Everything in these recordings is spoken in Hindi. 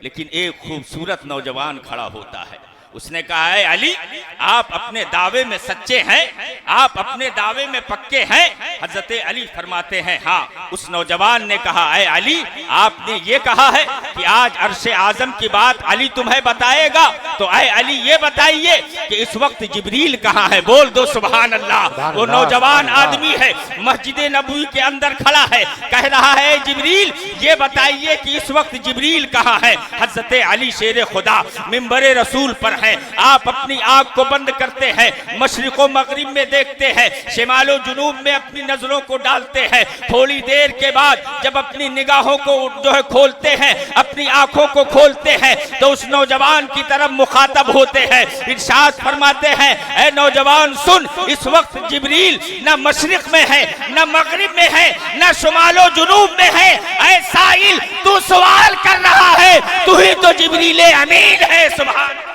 लेकिन एक खूबसूरत नौजवान खड़ा होता है। उसने कहा है अली, आप अपने दावे में सच्चे हैं, आप अपने दावे में पक्के हैं? हजरत अली फरमाते हैं हाँ। उस नौजवान ने कहा है अली, आपने ये कहा है कि आज अर्शे आजम की बात अली तुम्हें बताएगा, तो ऐ अली ये बताइए कि इस वक्त जिब्रील कहाँ है? बोल दो सुभान अल्लाह। वो नौजवान आदमी है, मस्जिद नबवी के अंदर खड़ा है, कह रहा है जिब्रील ये बताइए कि इस वक्त जिब्रील कहाँ है? हजरत अली शेर खुदा मिंबरे रसूल पर है। आप अपनी आंख को बंद करते हैं, मशरिको मगरिब में देखते हैं, शिमालो जुनूब में अपनी नजरों को डालते हैं। थोड़ी देर के बाद जब अपनी निगाहों को जो है खोलते हैं, अपनी आंखों को खोलते हैं, तो उस नौजवान की तरफ मुखातब होते हैं। इरशाद फरमाते हैं ऐ नौजवान सुन, इस वक्त जिब्रील न मशरिक में है, न मगरिब में है, न शुमालो जुनूब में है। ऐ साइल, तू सवाल कर रहा है, तू ही तो जिब्रील अमीन है।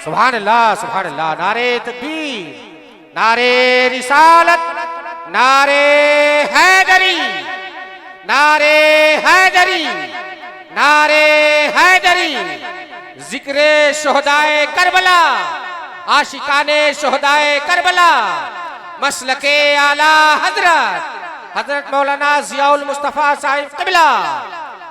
सुभान अल्लाह, सुभान अल्लाह। नारे तकबीर, नारे रिसालत, नारे हैदरी, नारे हैदरी, नारे हैदरी। जिक्रे शोहदाए करबला, आशिकाने शोहदाए करबला, मसलके आला हजरत मौलाना जियाउल मुस्तफा साहिब क़िबला।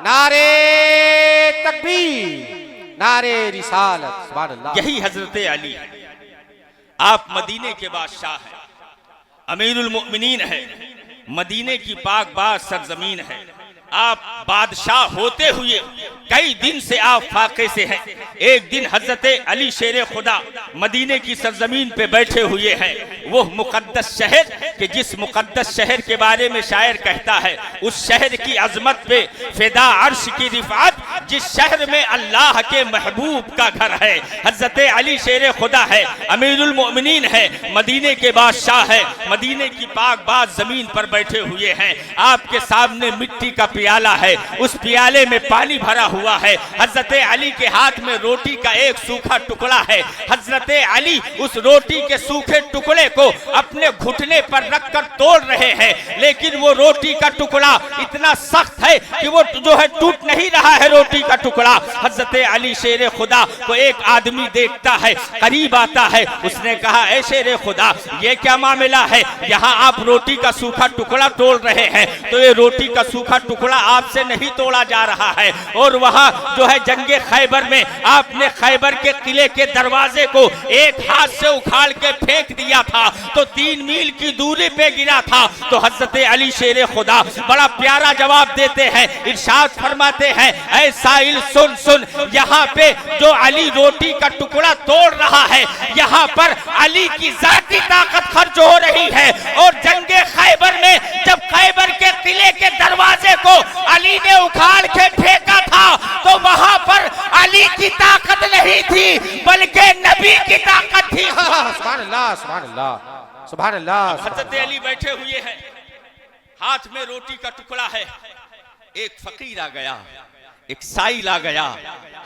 नारे तकबीर, नारे रिसालत, सुभान अल्लाह। यही हजरत अली है। आप मदीने के बादशाह हैं, अमीरुल मोमिनीन है, मदीने की पाक बाज सरजमीन है। आप बादशाह होते हुए कई दिन से आप फाके से हैं। एक दिन हजरत अली शेर खुदा मदीने की सरजमीन पे बैठे हुए हैं। वो मुकद्दस शहर कि जिस मुकद्दस शहर के बारे में शायर कहता है, उस शहर की अजमत पे फिदा अर्श की रिफात, जिस शहर में अल्लाह के महबूब का घर है। हजरत अली शेर खुदा है, अमीरुल मोमिनीन है, मदीने के बादशाह है, मदीने की पाक बाज जमीन पर बैठे हुए हैं। आपके सामने मिट्टी का प्याला है, उस प्याले में पानी भरा हुआ है। हजरत अली के हाथ में रोटी का एक सूखा टुकड़ा है। हजरत अली उस रोटी के सूखे टुकड़े को अपने घुटने पर रखकर तोड़ रहे हैं, लेकिन वो रोटी का टुकड़ा इतना सख्त है कि वो जो है टूट नहीं रहा है रोटी का टुकड़ा। हजरत अली शेर खुदा को एक आदमी देखता है, करीब आता है। उसने कहा ऐ शेर खुदा, ये क्या मामला है? यहाँ आप रोटी का सूखा टुकड़ा तोड़ रहे हैं, तो ये रोटी का सूखा टुकड़ा आपसे नहीं तोड़ा जा रहा है। और वहाँ जो है जंगे खैबर में आपने खैबर के किले के दरवाजे को एक हाथ से उखाड़ के फेंक दिया था, तो 3 मील की दूरी पे गिरा था। तो हजरत अली शेर खुदा बड़ा प्यारा जवाब देते हैं, इरशाद फरमाते हैं ऐ साइल सुन सुन, यहाँ पे जो अली रोटी का टुकड़ा तोड़ रहा है, यहाँ पर अली की जाती ताकत खर्च हो रही है। और जंगे खैबर में जब खैबर के किले के दरवाजे को अली ने उखाड़ के फेंका था, तो वहां पर अली की ताकत नहीं थी, बल्कि नबी की ताकत थी। सुभान अल्लाह, सुभान अल्लाह, सुभान अल्लाह। हजरत अली बैठे हुए हैं, हाथ में रोटी का टुकड़ा है। एक फकीर आ गया, एक साइल आ गया।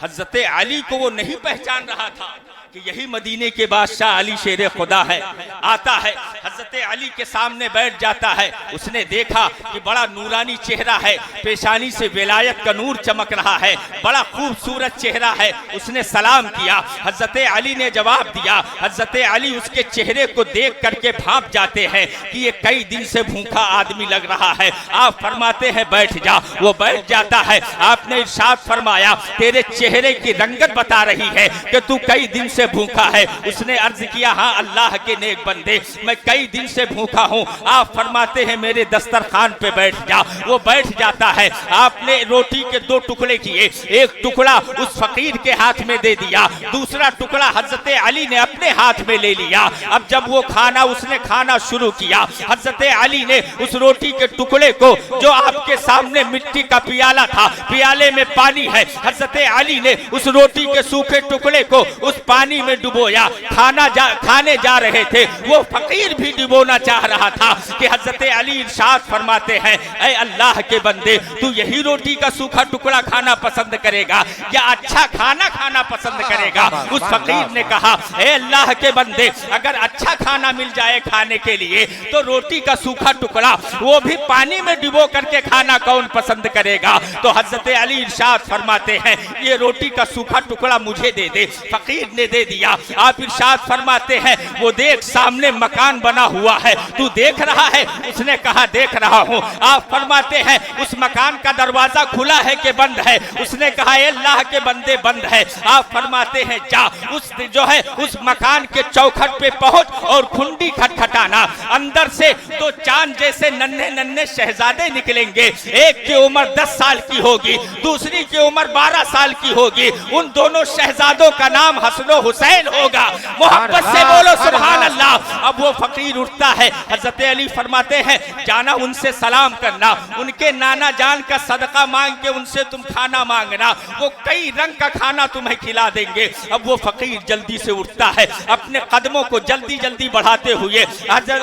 हजरत अली को वो नहीं पहचान रहा था कि यही मदीने के बादशाह अली शेर खुदा है। आता है, हजरत अली के सामने बैठ जाता है। उसने देखा कि बड़ा नूरानी चेहरा है, पेशानी से विलायत का नूर चमक रहा है, बड़ा खूबसूरत चेहरा है। उसने सलाम किया, हजरत अली ने जवाब दिया। हजरत अली उसके चेहरे को देख करके भांप जाते हैं कि ये कई दिन से भूखा आदमी लग रहा है। आप फरमाते हैं बैठ जा। वो बैठ जाता है। आपने इरशाद फरमाया तेरे चेहरे की रंगत बता रही है कि तू कई दिन से भूखा है। उसने अर्ज किया हाँ अल्लाह के नेक बंदे, मैं कई दिन से भूखा हूँ। आप फरमाते हैं मेरे दस्तरखान पे बैठ जा। वो बैठ जाता है। आपने रोटी के 2 टुकड़े किए, एक टुकड़ा उस फकीर के हाथ में दे दिया, दूसरा टुकड़ा हजरत अली ने अपने हाथ में ले लिया। अब जब वो उसने खाना शुरू किया, हजरत अली ने उस रोटी के टुकड़े को, जो आपके सामने मिट्टी का प्याला था, प्याले में पानी है, हजरत अली ने उस रोटी के सूखे टुकड़े को उस पानी में डुबोया। खाने जा रहे थे। वो फकीर भी डिबोना चाह रहा था कि हजरत अली इरशाद फरमाते हैं, ऐ अल्लाह के बंदे, तू यही रोटी का सूखा टुकड़ा खाना पसंद करेगा या अच्छा खाना खाना पसंद करेगा? उस फकीर ने कहा, ऐ अल्लाह के बंदे, अगर अच्छा खाना मिल जाए खाने के लिए तो रोटी का सूखा टुकड़ा, वो भी पानी में डिबो करके खाना कौन पसंद करेगा? तो हजरत अली इरशाद फरमाते हैं, ये रोटी का सूखा टुकड़ा मुझे दे दे। फकीर ने दे दिया। आप इरशाद फरमाते हैं, वो देख सामने मकान बना हुआ है, तू देख रहा है? उसने कहा, देख रहा हूँ। आप फरमाते हैं, उस मकान का दरवाजा खुला है कि बंद है? उसने कहा, अल्लाह के बंदे बंद है। आप फरमाते हैं, जा उस जो है उस मकान के चौखट पे पहुंच और खुंडी खटखटाना। अंदर से तो चांद जैसे नन्हे नन्हे शहजादे निकलेंगे। एक की उम्र 10 साल की होगी, दूसरी की उम्र 12 साल की होगी। उन दोनों शहजादों का नाम हसन हुसैन होगा। मोहब्बत से बोलो सुभान अल्लाह। अब वो फकीर उठता है। हजरत अली फरमाते हैं, जाना उनसे सलाम करना, उनके नाना जान का सदका मांग के उनसे तुम खाना मांगना, वो कई रंग का खाना तुम्हें खिला देंगे। अब वो फकीर जल्दी से उठता है, अपने कदमों को जल्दी जल्दी बढ़ाते हुए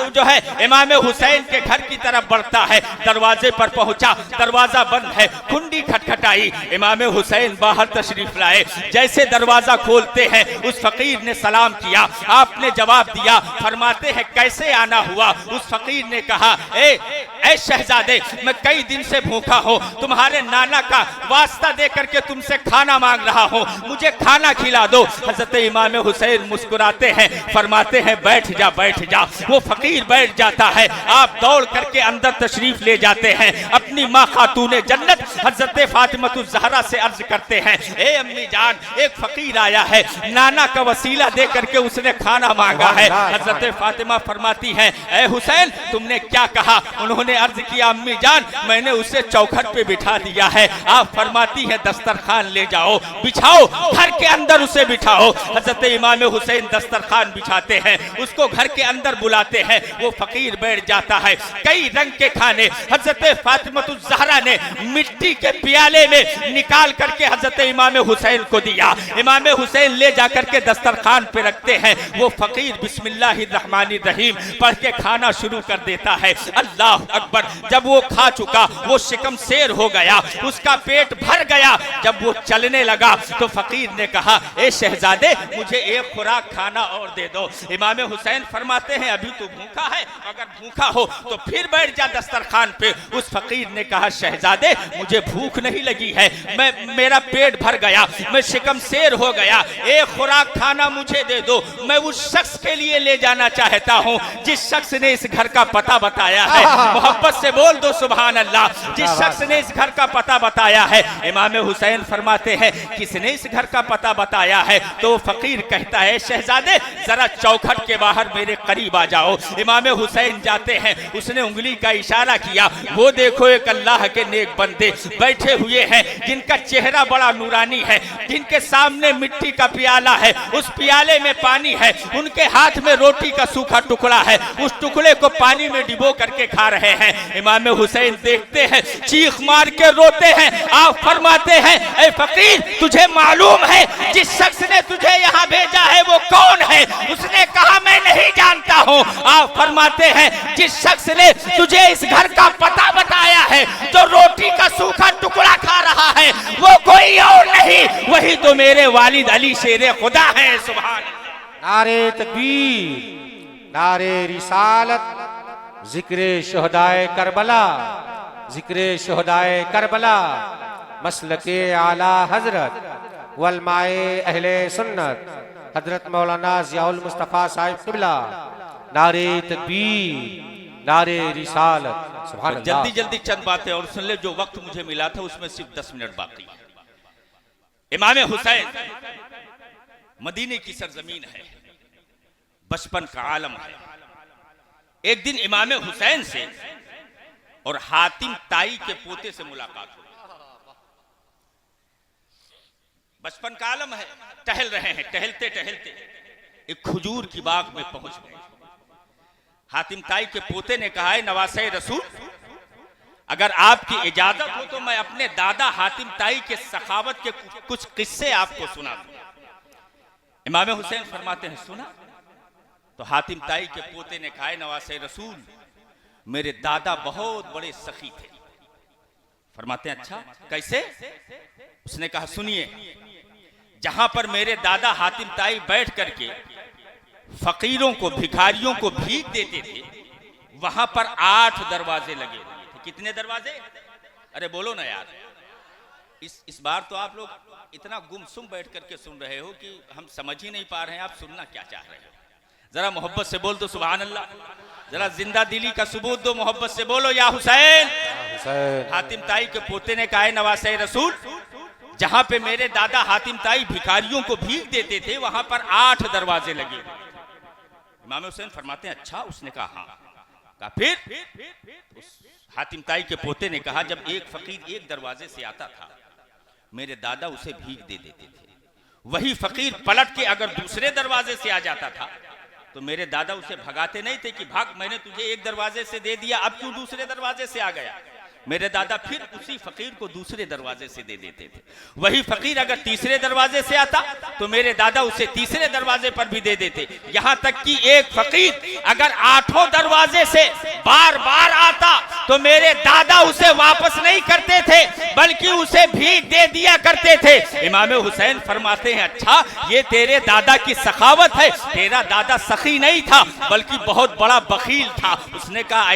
जो है इमाम हुसैन के घर की तरफ बढ़ता है। दरवाजे पर पहुंचा, दरवाजा बंद है। कुंडी खटखटाई, इमाम हुसैन बाहर तशरीफ लाए। जैसे दरवाजा खोलते हैं, उस फकीर ने सलाम किया। आपने जवाब दिया। फरमाते हैं, कैसे आना हुआ? उस फकीर ने कहा, ए शहजादे, मैं कई दिन से भूखा हूँ, तुम्हारे नाना का वास्ता दे करके तुमसे खाना मांग रहा हूँ, मुझे खाना खिला दो। हजरत इमाम हुसैन मुस्कुराते हैं, फरमाते हैं, बैठ जा बैठ जा। वो फकीर बैठ जाता है। आप दौड़ करके अंदर तशरीफ ले जाते हैं। अपनी माँ खातूने जन्नत हजरत फातिमा ज़हरा से अर्ज करते हैं, ए अम्मी जान, एक फकीर आया है, नाना का वसीला दे करके उसने खाना मांगा है। हजरत फातिमा फरमाती हैं, ए हुसैन, तुमने क्या कहा? उन्होंने अर्ज किया, अम्मी जान, मैंने उसे चौखट पे बिठा दिया है। आप फरमाती हैं, दस्तरखान ले जाओ, बिछाओ, घर के अंदर उसे बिठाओ। हजरत इमाम हुसैन दस्तरखान बिछाते हैं, उसको घर के अंदर बुलाते हैं। वो फकीर बैठ जाता है। कई रंग के खाने हजरत फातिमा ज़हरा ने मिट्टी के प्याले में निकाल करके हजरत इमाम हुसैन को दिया। इमाम हुसैन ले जाकर के दस्तरखान पे रखते हैं। वो फकीर बिस्मिल्लाहिर्रहमानिर्रहीम पढ़ के खाना शुरू कर देता है। अल्लाह अकबर। जब वो खा चुका, वो शिकम शेर हो गया, उसका पेट भर गया। जब वो चलने लगा तो फकीर ने कहा, ए शहजादे, मुझे एक खुराक खाना और दे दो। इमाम हुसैन फरमाते हैं, अभी तो भूखा है, अगर भूखा हो तो फिर बैठ जा दस्तरखान पे। उस फकीर ने कहा, शहजादे, मुझे भूख नहीं लगी है, मेरा पेट भर गया, मैं शिकम शेर हो गया, एक खुराक खाना मुझे दे दो। मैं उस शख्स के लिए ले जाना चाहता हूँ जिस शख्स ने इस घर का पता बताया है। मोहब्बत से बोल दो सुभान अल्लाह। जिस शख्स ने इस घर का पता बताया है। इमाम हुसैन फरमाते हैं, किसने इस घर का पता बताया है? तो फकीर कहता है, शहजादे, जरा चौखट के बाहर मेरे करीब आ जाओ। इमाम हुसैन जाते हैं, उसने उंगली का इशारा किया। वो देखो, एक अल्लाह के नेक बंदे बैठे हुए हैं, जिनका चेहरा बड़ा नूरानी है, जिनके सामने मिट्टी का प्याला है, उस प्याले में पानी है, उनके हाथ में रोटी का सूखा टुकड़ा है, उस टुकड़े को पानी में डिबो करके खा रहे हैं। इमाम हुसैन देखते हैं, चीख मार के रोते हैं। आप फरमाते हैं, ए फकीर, तुझे मालूम है जिस शख्स ने तुझे यहाँ भेजा है वो कौन है? उसने कहा, मैं नहीं जानता हूँ। आप फरमाते हैं, जिस शख्स ने तुझे इस घर का पता बताया है, जो रोटी का सूखा टुकड़ा खा रहा है, वो कोई और नहीं, वही तो मेरे वालिद अली शेर खुदा है। सुभान। नारे तकबीर, नारे रिसालत, जिक्रे शुहदाए करबला, जिक्रे शुहदाए करबला, मसलके आला हजरत वलमाए अहले सुन्नत हजरत मौलाना ज़ियाउल मुस्तफ़ा साहिब क़िबला। नारे तकबीर, नारे रिसालत। सुभान अल्लाह। जल्दी जल्दी चंद बातें और सुन ले। जो वक्त मुझे मिला था उसमें सिर्फ 10 मिनट बाकी है। इमाम हुसैन मदीने की सरजमीन है, बचपन का आलम है। एक दिन इमाम हुसैन से और हातिम ताई के पोते से मुलाकात हुई। बचपन का आलम है, टहल रहे हैं, टहलते टहलते एक खजूर की बाग में पहुंच गए। हातिम ताई के पोते ने कहा, है नवासे रसूल, अगर आपकी इजाजत हो तो मैं अपने दादा हातिम ताई के सखावत के कुछ किस्से आपको सुना दूं। इमाम हुसैन फरमाते हैं, सुना। तो हातिम ताई के पोते ने कहा, नवासे रसूल, मेरे दादा बहुत बड़े सखी थे। फरमाते हैं अच्छा कैसे? उसने कहा सुनिए, जहां पर मेरे दादा हातिम ताई बैठ करके फकीरों को, भिखारियों को भीख देते थे, वहां पर 8 दरवाजे लगे हुए थे। कितने दरवाजे? अरे बोलो ना यार। इस बार तो आप लोग इतना गुमसुम बैठ करके सुन रहे हो कि हम समझ ही नहीं पा रहे हैं आप सुनना क्या चाह रहे हो। जरा मोहब्बत से बोल दो सुभान अल्लाह, जरा जिंदा दिली का सबूत दो, मोहब्बत से बोलो या हुसैन। हातिम ताई के पोते ने कहा, नवासे रसूल, जहां पे मेरे दादा हातिम ताई भिखारियों को भीख देते थे, वहां पर 8 दरवाजे लगे। इमाम हुसैन फरमाते हैं अच्छा? उसने कहा हाँ। कहा फिर? हातिम ताई के पोते ने कहा, जब एक फकीर एक दरवाजे से आता था, मेरे दादा उसे भीख दे देते थे। वही फकीर पलट के अगर दूसरे दरवाजे से आ जाता था तो मेरे दादा उसे भगाते नहीं थे कि भाग, मैंने तुझे एक दरवाजे से दे दिया, अब क्यों दूसरे दरवाजे से आ गया। मेरे दादा फिर उसी फकीर को दूसरे दरवाजे से दे देते थे। वही फकीर अगर तीसरे दरवाजे से आता तो मेरे दादा उसे तीसरे दरवाजे पर भी दे देते। यहां तक कि एक फकीर अगर 8 दरवाजे से बार बार आता तो मेरे दादा उसे वापस नहीं करते थे, बल्कि उसे भीख दे दिया करते थे। इमाम हुसैन फरमाते हैं अच्छा, ये तेरे दादा की सखावत है। तेरा दादा सखी नहीं था बल्कि बहुत बड़ा बखील था। उसने कहा